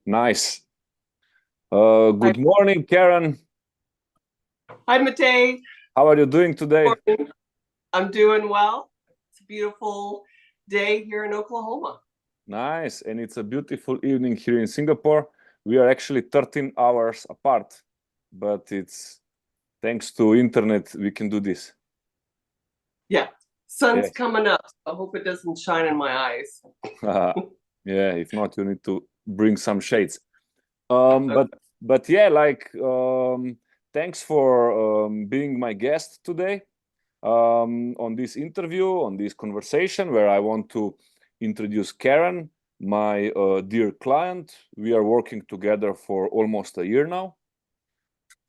Nice. Hi, Good morning, Karen. hi, Matej. How are you doing today? Morning. I'm doing well. It's a beautiful day here in Oklahoma. Nice. And it's a beautiful evening here in Singapore. We are actually 13 hours apart, but it's thanks to internet we can do this. Yeah, sun's Yes. coming up. So I hope it doesn't shine in my eyes. Yeah, if not, you need to bring some shades. Um, Okay. but but yeah, thanks for being my guest today. On this interview, on this conversation, where I want to introduce Karen, my dear client. We are working together for almost a year now.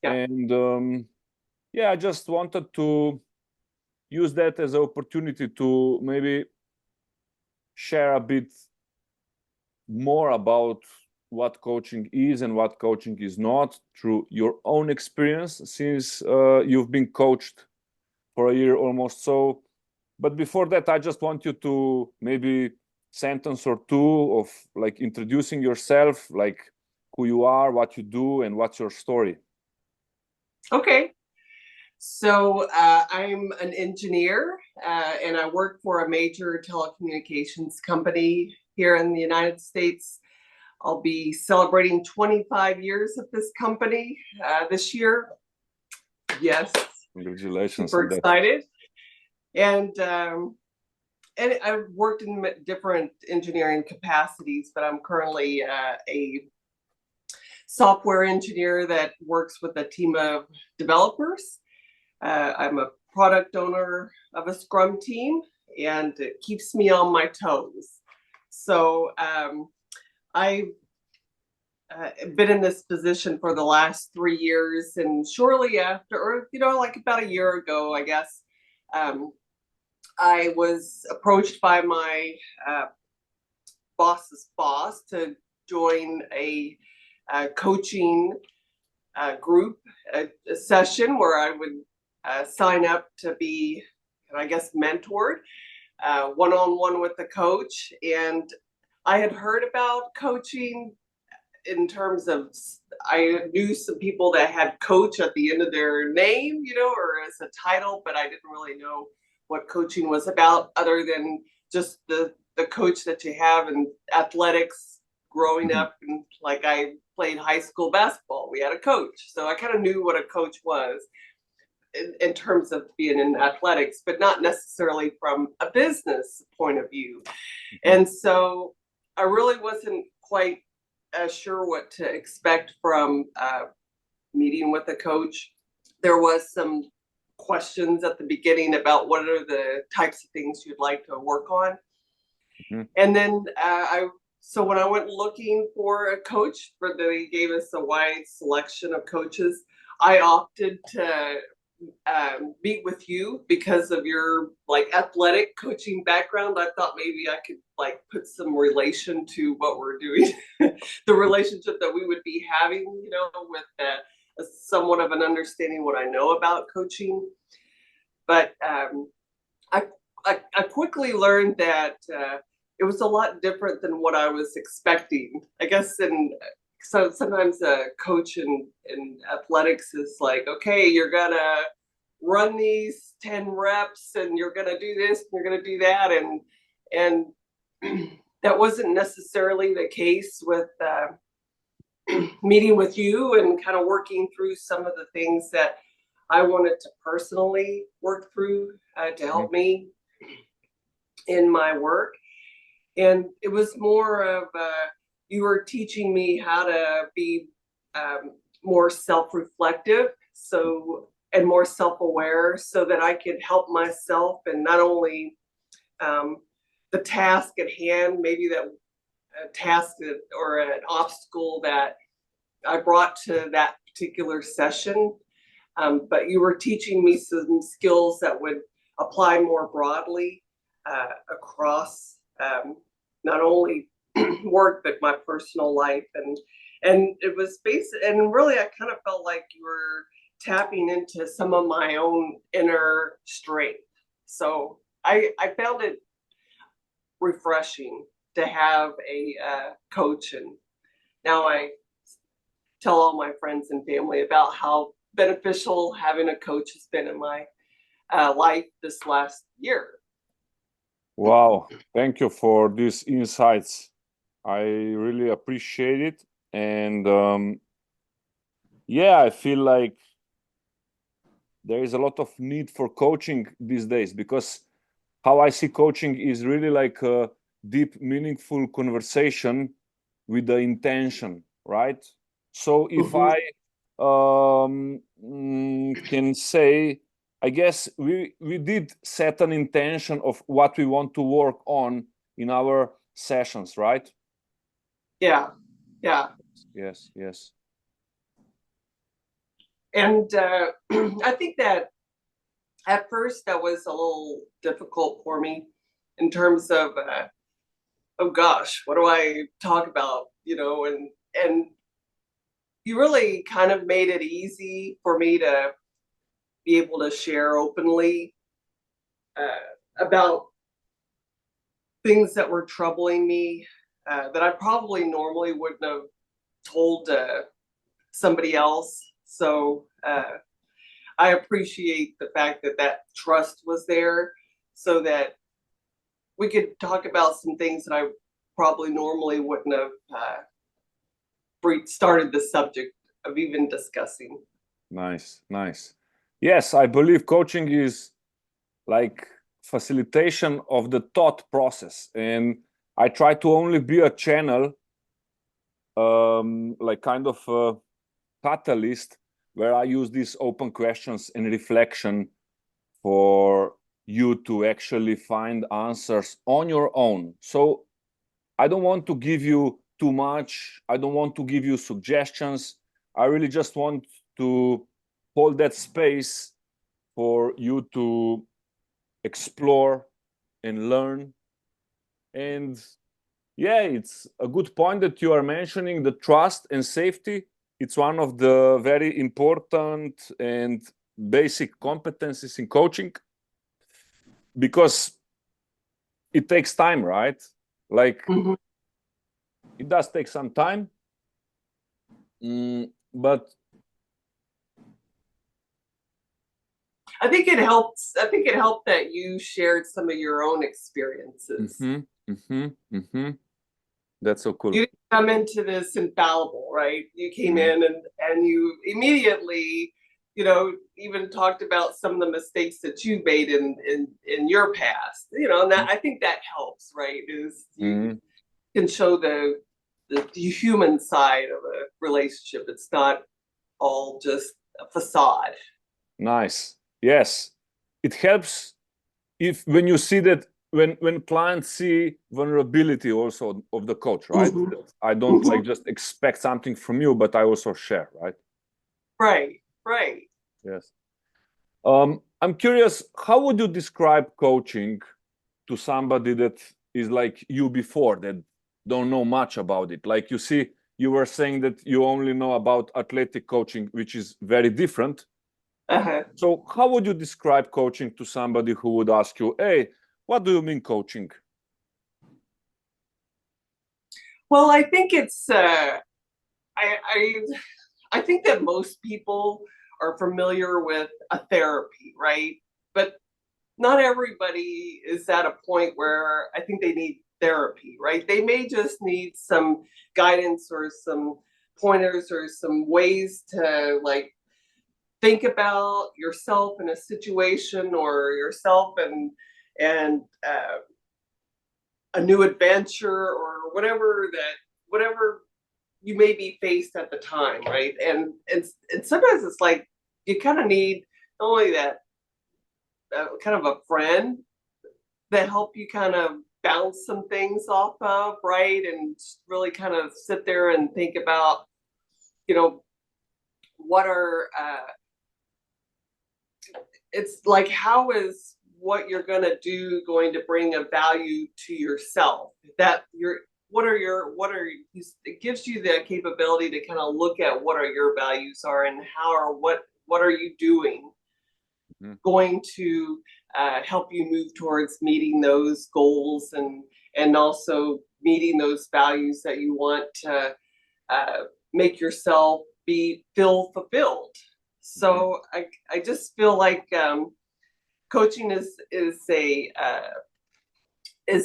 Yeah. And yeah, I just wanted to use that as an opportunity to maybe share a bit more about what coaching is and what coaching is not through your own experience since you've been coached for a year almost. So, but before that, I just want you to maybe sentence or two of like introducing yourself, like who you are, what you do, and what's your story. Okay. So I'm an engineer and I work for a major telecommunications company here in the United States. I'll be celebrating 25 years of this company this year. Yes, Congratulations super on that. excited. And and I've worked in different engineering capacities, but I'm currently a software engineer that works with a team of developers. I'm a product owner of a Scrum team, and it keeps me on my toes. So I've been in this position for the last 3 years, and shortly after, or like about a year ago, I guess, um, I was approached by my uh, boss's boss to join a coaching group, a session where I would sign up to be, I guess, mentored one on one with the coach. And I had heard about coaching in terms of, I knew some people that had coach at the end of their name, or as a title, but I didn't really know what coaching was about other than just the coach that you have in athletics growing Mhm. up. And like I played high school basketball, we had a coach. So I kind of knew what a coach was in terms of being in athletics, but not necessarily from a business point of view. Mhm. And so I really wasn't quite sure what to expect from meeting with a coach. There was some questions at the beginning about what are the types of things you'd like to work on. Mhm. And then so when I went looking for a coach, they gave us a wide selection of coaches. I opted to meet with you because of your like athletic coaching background. I thought maybe I could like put some relation to what we're doing, the relationship that we would be having, with somewhat of an understanding what I know about coaching. But I, I quickly learned that it was a lot different than what I was expecting. I guess so sometimes a coach in athletics is like, okay, you're gonna run these 10 reps and you're gonna do this and you're gonna do that, and that wasn't necessarily the case with meeting with you and kind of working through some of the things that I wanted to personally work through to Mhm. help me in my work. And it was more of you were teaching me how to be more self-reflective, so and more self-aware, so that I could help myself and not only um, the task at hand, maybe that a task that, or an obstacle that I brought to that particular session, but you were teaching me some skills that would apply more broadly across not only work but my personal life, and it was basic, and really I kind of felt like you were tapping into some of my own inner strength. So I found it refreshing to have a coach, now I tell all my friends and family about how beneficial having a coach has been in my life this last year. Wow, thank you for these insights. I really appreciate it. And yeah, I feel like there is a lot of need for coaching these days, because how I see coaching is really like a deep, meaningful conversation with the intention, right? So if I can say, I guess we did set an intention of what we want to work on in our sessions, right? Yeah, yeah. Yes, yes. And I think that at first that was a little difficult for me in terms of, oh gosh, what do I talk about? You know, and you really kind of made it easy for me to be able to share openly about things that were troubling me that I probably normally wouldn't have told somebody else. So I appreciate the fact that that trust was there, so that we could talk about some things that I probably normally wouldn't have started the subject of even discussing. Nice, nice. Yes, I believe coaching is like facilitation of the thought process, and I try to only be a channel, like kind of a catalyst, where I use these open questions and reflection for you to actually find answers on your own. So I don't want to give you too much. I don't want to give you suggestions. I really just want to hold that space for you to explore and learn. And yeah, it's a good point that you are mentioning the trust and safety. It's one of the very important and basic competencies in coaching, because it takes time, right? Like, it does take some time, but I think it helps. I think it helped that you shared some of your own experiences. That's so cool. You didn't come into this infallible, right? You came in and you immediately, you know, even talked about some of the mistakes that you made in your past. You know, and that, I think that helps, right? Is you can show the human side of a relationship. It's not all just a facade. Nice. Yes, it helps if when you see that, when clients see vulnerability also of the coach, right? I don't like just expect something from you, but I also share, right? Right, right. Yes. I'm curious, how would you describe coaching to somebody that is like you before, that don't know much about it? Like, you see, you were saying that you only know about athletic coaching, which is very different. So how would you describe coaching to somebody who would ask you, hey, what do you mean coaching? Well, I think it's I think that most people are familiar with a therapy, right? But not everybody is at a point where I think they need therapy, right? They may just need some guidance or some pointers or some ways to like think about yourself in a situation, or yourself and a new adventure, or whatever you may be faced at the time, right? And sometimes it's like you kind of need not only that kind of a friend that help you kind of bounce some things off of, right? And really kind of sit there and think about, you know, what are it's like, how is what you're going to do going to bring a value to yourself? That you're what are it gives you the capability to kind of look at what are your values are, and what are you doing going to help you move towards meeting those goals, and also meeting those values that you want to make yourself feel fulfilled. So I just feel like coaching is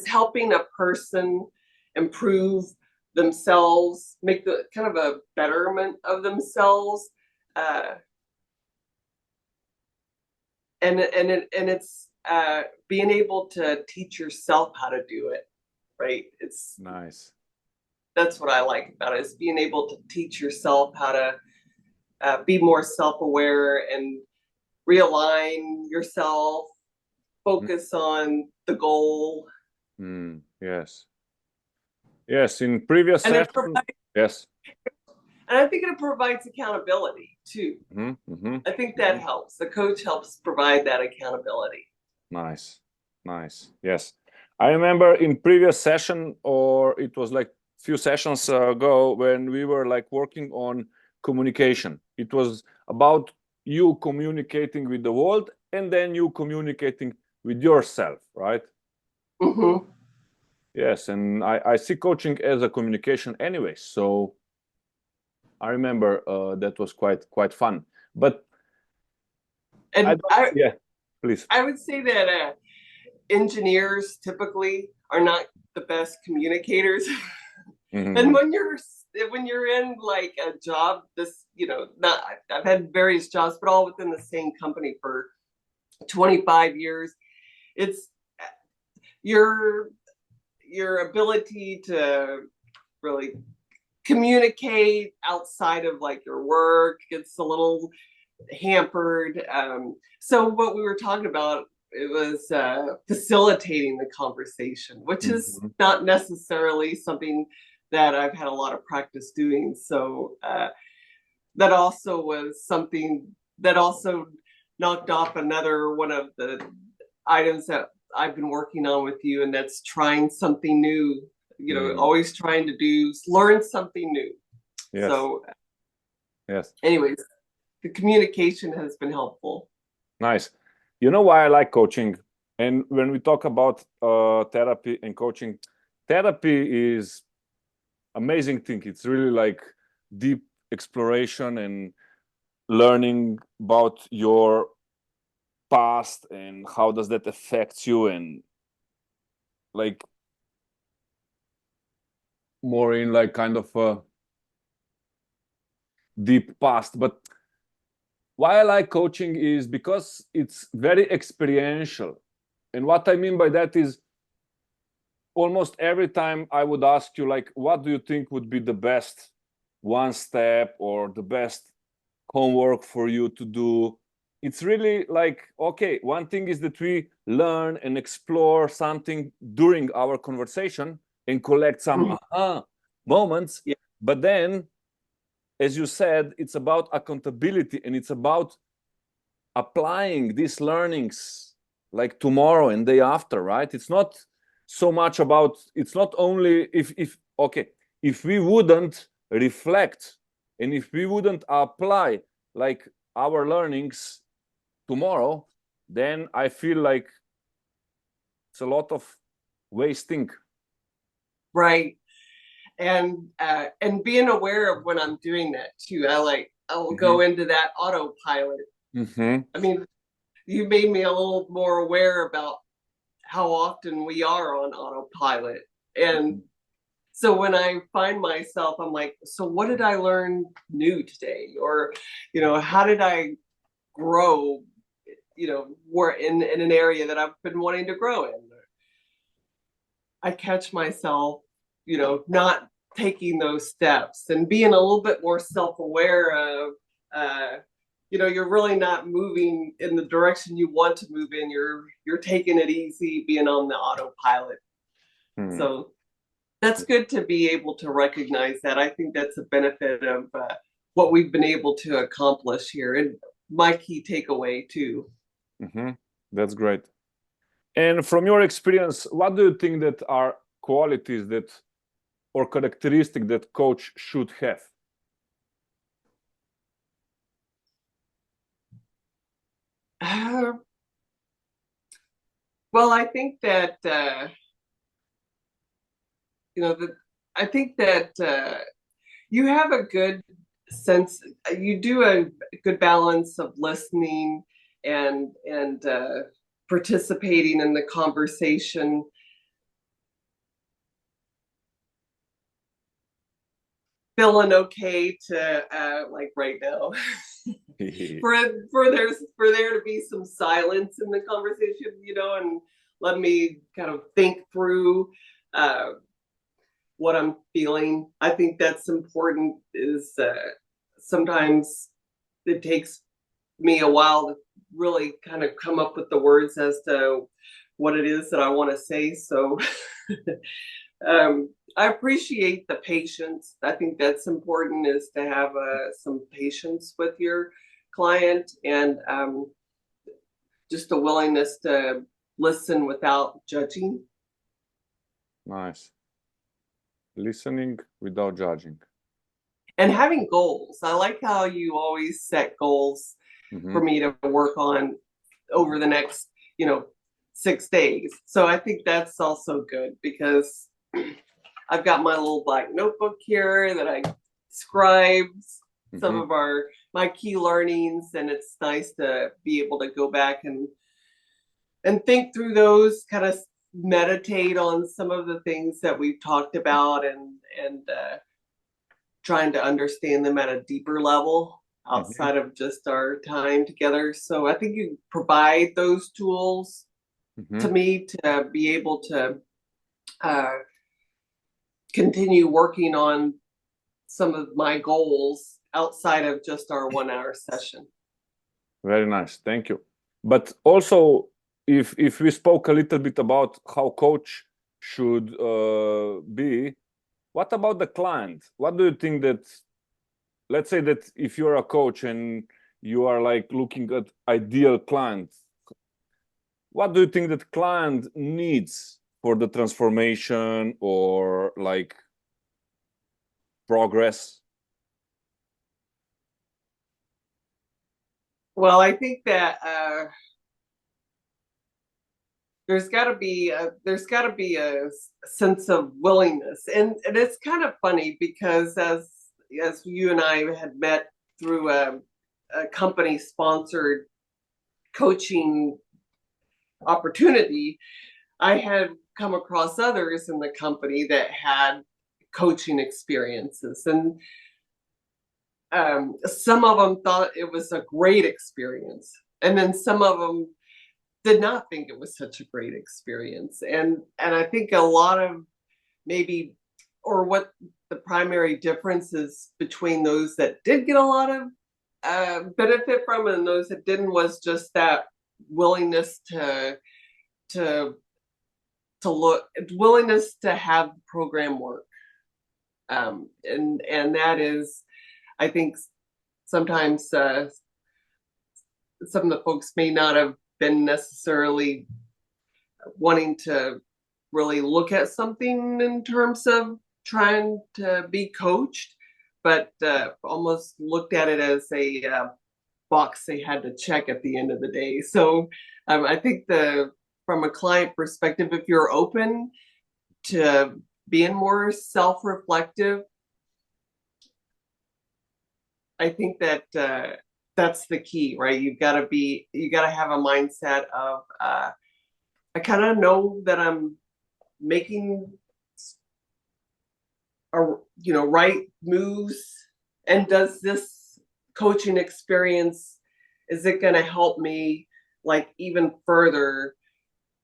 helping a person improve themselves, make the kind of a betterment of themselves, and it's being able to teach yourself how to do it, right? It's Nice. That's what I like about it, is being able to teach yourself how to be more self-aware and realign yourself, focus on the goal. Yes. Yes, in previous And session, yes. and I think it provides accountability too. I think that helps. The coach helps provide that accountability. Nice, nice. Yes, I remember in previous session, or it was like few sessions ago, when we were like working on communication. It was about you communicating with the world, and then you communicating with yourself, right? Yes, and I see coaching as a communication anyway. So I remember that was quite fun. But yeah, please. I would say that engineers typically are not the best communicators. And when you're in like a job, not I've had various jobs, but all within the same company for 25 years. It's your ability to really communicate outside of like your work gets a little hampered. So what we were talking about, it was facilitating the conversation, which is not necessarily something that I've had a lot of practice doing. So that also was something that also knocked off another one of the items that I've been working on with you, and that's trying something new. Always trying to learn something new. Yes. So yes. Anyways, the communication has been helpful. Nice. You know why I like coaching? And when we talk about therapy and coaching, therapy is amazing thing. It's really like deep exploration and learning about your past and how does that affect you, and like more in like kind of a deep past. But why I like coaching is because it's very experiential. And what I mean by that is, almost every time I would ask you, like, what do you think would be the best one step or the best homework for you to do? It's really like, okay, one thing is that we learn and explore something during our conversation and collect some aha moments. Yeah. But then, as you said, it's about accountability, and it's about applying these learnings like tomorrow and day after, right? It's not so much about, it's not only if we wouldn't reflect and if we wouldn't apply like our learnings tomorrow, then I feel like it's a lot of wasting. Right. And being aware of when I'm doing that too. I will go into that autopilot. I mean, you made me a little more aware about how often we are on autopilot. And so when I find myself, I'm like, so what did I learn new today? Or, how did I grow, more in an area that I've been wanting to grow in? I catch myself, not taking those steps and being a little bit more self-aware of, you're really not moving in the direction you want to move in. You're taking it easy, being on the autopilot. So that's good to be able to recognize that. I think that's a benefit of what we've been able to accomplish here, and my key takeaway too. That's great. And from your experience, what do you think that are qualities that or characteristic that coach should have? Well, I think that I think that you have a good sense, you do a good balance of listening and participating in the conversation. Feeling okay to like right now for there to be some silence in the conversation, you know, and let me kind of think through what I'm feeling. I think that's important. Is sometimes it takes me a while to really kind of come up with the words as to what it is that I want to say. So I appreciate the patience. I think that's important, is to have some patience with your client, and just a willingness to listen without judging. Nice. Listening without judging. And having goals. I like how you always set goals for me to work on over the next, 6 days. So I think that's also good, because I've got my little black notebook here that I scribe some of my key learnings, and it's nice to be able to go back and think through those, kind of meditate on some of the things that we've talked about, and trying to understand them at a deeper level outside of just our time together. So I think you provide those tools to me to be able to continue working on some of my goals outside of just our 1 hour session. Very nice. Thank you. But also, if we spoke a little bit about how coach should be, what about the client? What do you think that, let's say that if you're a coach and you are like looking at ideal clients, what do you think that client needs for the transformation or like progress? Well, I think that there's got to be a sense of willingness, and it's kind of funny, because as you and I had met through a company sponsored coaching opportunity, I had come across others in the company that had coaching experiences, and some of them thought it was a great experience, and then some of them did not think it was such a great experience. And I think a lot of maybe, or what the primary difference is between those that did get a lot of benefit from it and those that didn't, was just that willingness to willingness to have the program work. And that is, I think sometimes some of the folks may not have been necessarily wanting to really look at something in terms of trying to be coached, but almost looked at it as a box they had to check at the end of the day. So I think from a client perspective, if you're open to being more self-reflective, I think that that's the key, right? You got to have a mindset of, I kind of know that I'm making right moves, and does this coaching experience, is it going to help me like even further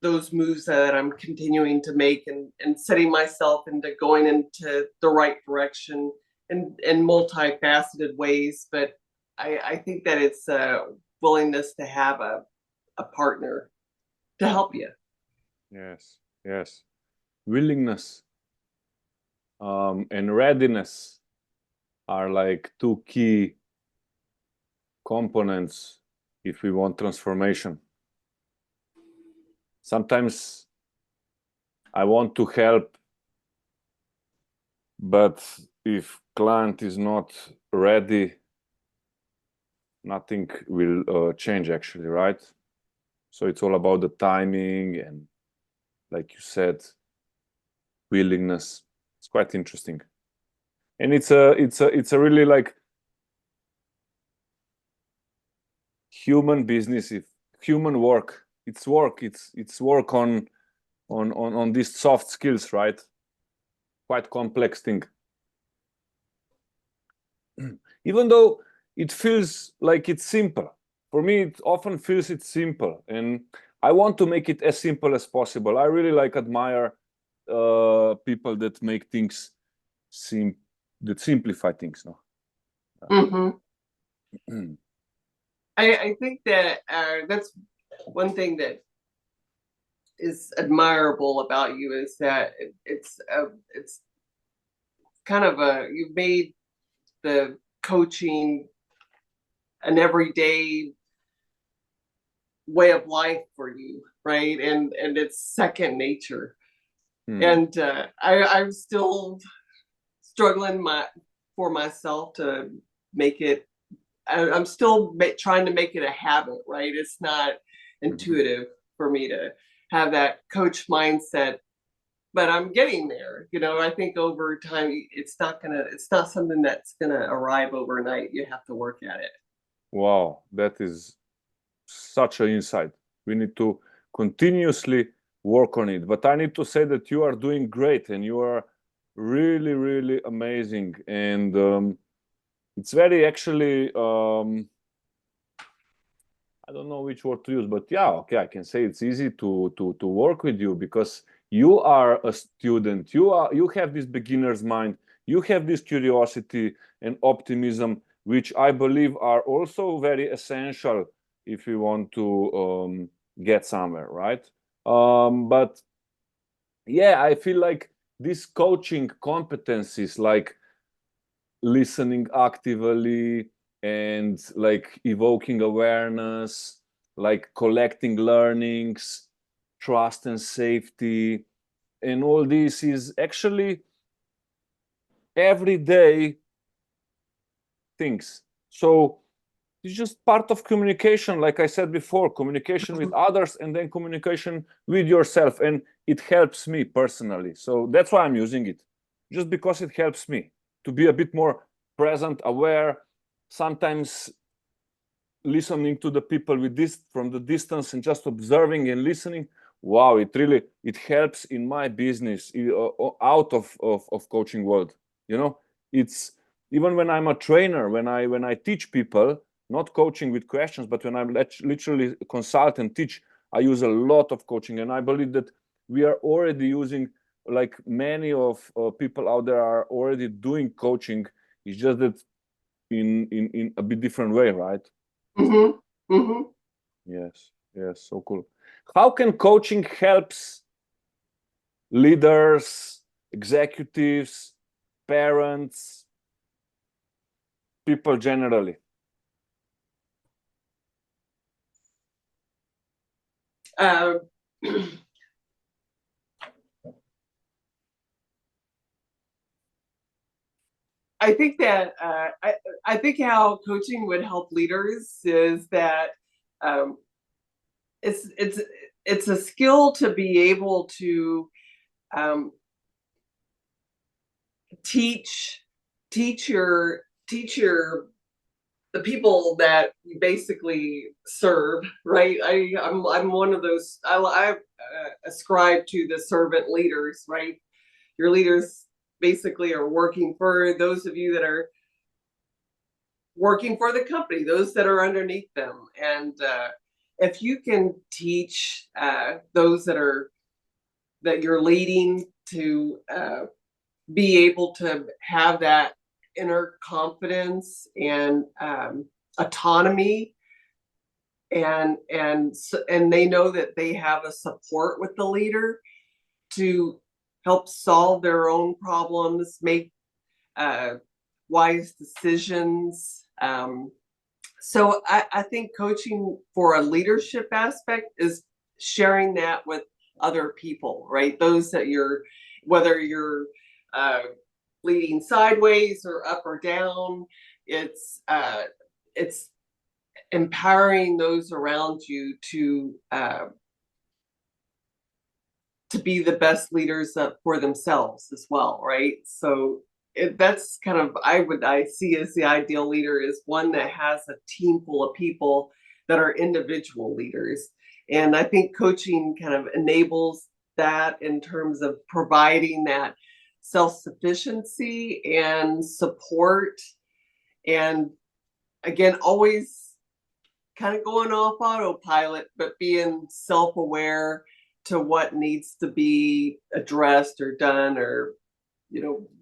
those moves that I'm continuing to make, and setting myself into going into the right direction in multifaceted ways. But I think that it's a willingness to have a partner to help you. Yes. Willingness and readiness are like two key components if we want transformation. Sometimes I want to help, but if client is not ready, nothing will change actually, right? So it's all about the timing and, like you said, willingness. It's quite interesting. and it's a really like human business, if human work. It's work. It's work on these soft skills, right? Quite complex thing. Even though it feels like it's simple, for me it often feels it's simple, and I want to make it as simple as possible. I really like admire people that make things that simplify things, no? Mm-hmm. I think that that's one thing that is admirable about you, is that it's kind of you've made the coaching an everyday way of life for you, right? And it's second nature. And I'm still struggling for myself to make it. I'm still trying to make it a habit, right? It's not intuitive for me to have that coach mindset, but I'm getting there. You know, I think over time, it's not something that's gonna arrive overnight. You have to work at it. Wow, that is such an insight. We need to continuously work on it. But I need to say that you are doing great, and you are really, really amazing. And it's very actually, I don't know which word to use, but yeah, okay, I can say it's easy to work with you, because you are a student. You have this beginner's mind. You have this curiosity and optimism, which I believe are also very essential if we want to get somewhere, right? But yeah, I feel like these coaching competencies, like listening actively and like evoking awareness, like collecting learnings, trust and safety, and all this is actually everyday things. So it's just part of communication, like I said before, communication with others and then communication with yourself. And it helps me personally. So that's why I'm using it, just because it helps me to be a bit more present, aware, sometimes listening to the people with this from the distance and just observing and listening. Wow, it helps in my business out of coaching world. You know, it's even when I'm a trainer, when I teach people, not coaching with questions, but when I'm literally consult and teach, I use a lot of coaching. And I believe that we are already using, like many of people out there are already doing coaching. It's just that in a bit different way, right? Mm-hmm. Mm-hmm. Yes, yes, so cool. How can coaching helps leaders, executives, parents, people generally? Uh, I think that I think how coaching would help leaders is that um, it's it's it's a skill to be able to um, teach teach your the people that you basically serve, right? I'm one of those. I ascribe to the servant leaders, right? Your leaders basically are working for those of you that are working for the company, those that are underneath them. And if you can teach those that you're leading to be able to have that inner confidence and autonomy, and they know that they have a support with the leader to help solve their own problems, make uh, wise decisions. So I think coaching for a leadership aspect is sharing that with other people, right? Those that whether you're uh, leading sideways or up or down, it's empowering those around you to be the best leaders for themselves as well, right? So that's kind of I see as the ideal leader is one that has a team full of people that are individual leaders. And I think coaching kind of enables that in terms of providing that self-sufficiency and support, and again, always kind of going off autopilot, but being self-aware to what needs to be addressed or done, or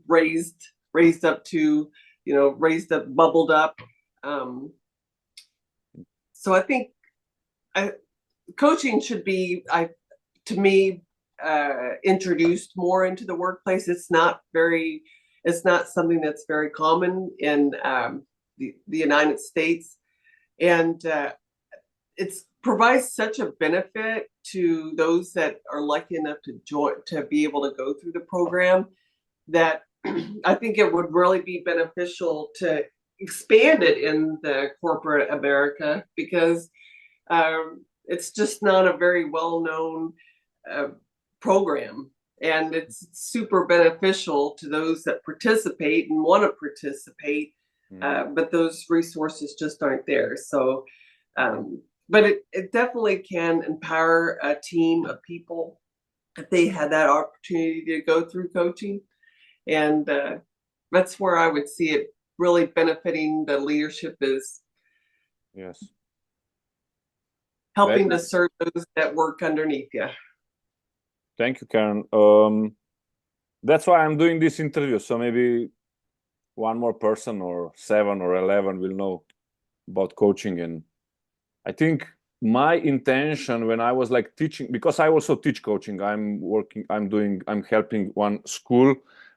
raised up to, bubbled up. So I think coaching should be, to me, introduced more into the workplace. It's not something that's very common in the United States, and it provides such a benefit to those that are lucky enough to be able to go through the program, that I think it would really be beneficial to expand it in the corporate America, because it's just not a very well-known program, and it's super beneficial to those that participate and want to participate, but those resources just aren't there. So, but it definitely can empower a team of people if they had that opportunity to go through coaching. And that's where I would see it really benefiting the leadership, is Yes, helping to serve those that work underneath you. Thank you, Karen. That's why I'm doing this interview. So maybe one more person or 7 or 11 will know about coaching. And I think my intention when I was like teaching, because I also teach coaching, I'm helping one school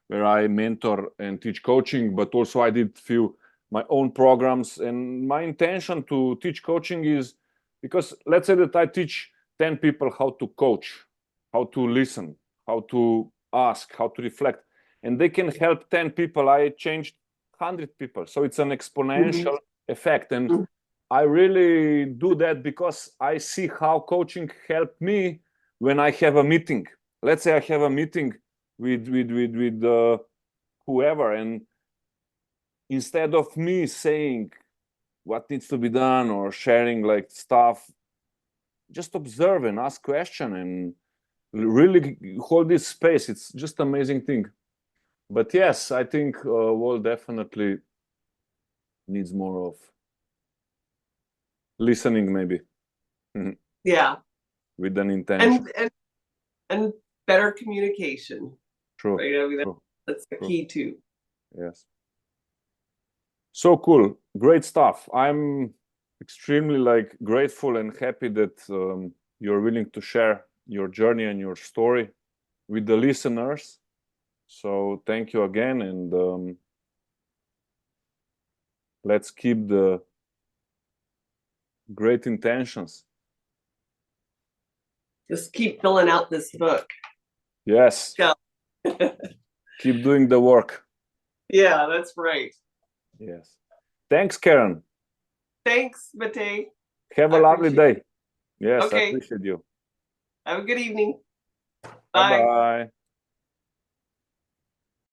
where I mentor and teach coaching, but also I did my own programs. And my intention to teach coaching is, because let's say that I teach 10 people how to coach, how to listen, how to ask, how to reflect, and they can help 10 people. I changed 100 people. So it's an exponential effect. And I really do that because I see how coaching helped me when I have a meeting. Let's say I have a meeting with whoever, and instead of me saying what needs to be done or sharing like stuff, just observe and ask question and really hold this space. It's just amazing thing. But yes, I think world definitely needs more of listening, maybe. Yeah, With an intention. And better communication. True. Right? I mean, True. that's the key too. Yes. So cool. Great stuff. I'm extremely like grateful and happy that you're willing to share your journey and your story with the listeners. So thank you again, and let's keep the great intentions. Just keep filling out this book. Yes. Yeah. Keep doing the work. Yeah, that's right. Yes. Thanks, Karen. Thanks, Matej. Have a lovely day. Yes, Okay. I appreciate you. Have a good evening. Bye-bye.